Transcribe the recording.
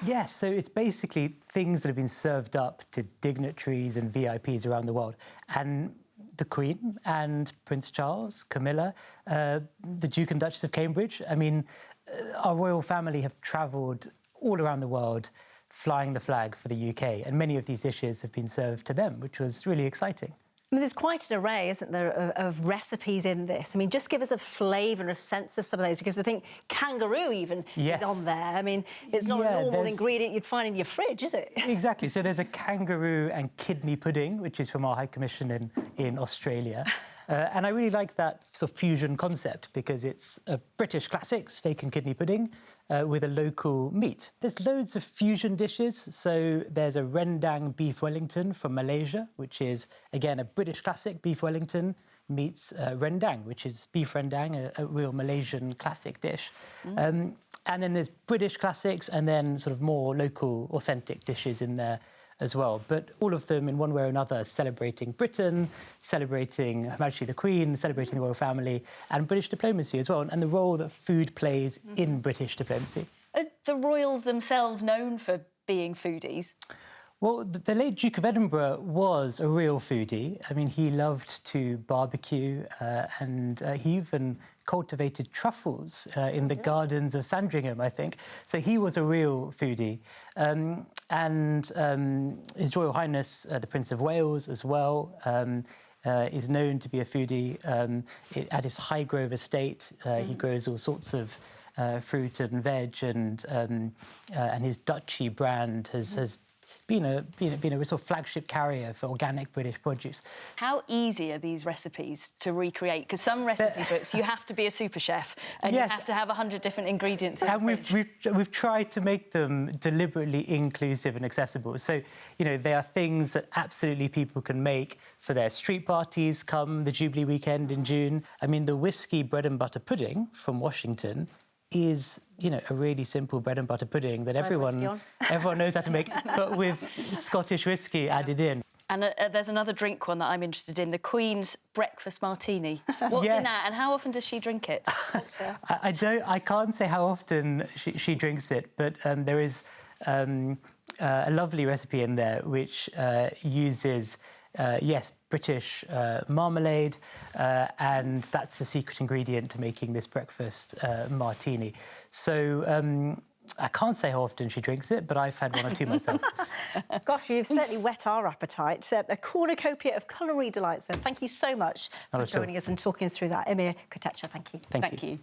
Yes, so it's basically things that have been served up to dignitaries and VIPs around the world. And the Queen and Prince Charles, Camilla, the Duke and Duchess of Cambridge. I mean, our royal family have travelled all around the world flying the flag for the UK, and many of these dishes have been served to them, which was really exciting. I mean, there's quite an array, isn't there, of recipes in this? I mean, just give us a flavour and a sense of some of those, because I think kangaroo even is on there. I mean, it's not a normal ingredient you'd find in your fridge, is it? Exactly. So there's a kangaroo and kidney pudding, which is from our High Commission in Australia. And I really like that sort of fusion concept because it's a British classic, steak and kidney pudding, with a local meat. There's loads of fusion dishes. So there's a rendang beef Wellington from Malaysia, which is, again, a British classic, beef Wellington meets rendang, which is beef rendang, a real Malaysian classic dish. And then there's British classics and then sort of more local, authentic dishes in there as well, but all of them in one way or another celebrating Britain, celebrating Her Majesty the Queen, celebrating the royal family and British diplomacy as well, and the role that food plays in British diplomacy. Are the royals themselves known for being foodies? Well, the late Duke of Edinburgh was a real foodie. I mean, he loved to barbecue and he even cultivated truffles in the gardens of Sandringham, I think. So he was a real foodie. His Royal Highness, the Prince of Wales as well, is known to be a foodie. At his Highgrove estate, he grows all sorts of fruit and veg, and his Duchy brand has been a sort of flagship carrier for organic British produce. How easy are these recipes to recreate? Because some recipe books, you have to be a super chef and you have to have 100 different ingredients. And we've tried to make them deliberately inclusive and accessible. So, they are things that absolutely people can make for their street parties come the Jubilee weekend in June. I mean, the whiskey bread and butter pudding from Washington is, a really simple bread and butter pudding that everyone knows how to make, but with Scottish whiskey added in. And there's another drink one that I'm interested in, the Queen's breakfast martini. What's in that, and how often does she drink it? I can't say how often she drinks it, but there is a lovely recipe in there which uses British marmalade, and that's the secret ingredient to making this breakfast martini. So I can't say how often she drinks it, but I've had one or two myself. Gosh, you've certainly whet our appetite. A cornucopia of culinary delights then. Thank you so much for joining us and talking us through that. Ameer Kotecha, thank you. Thank you.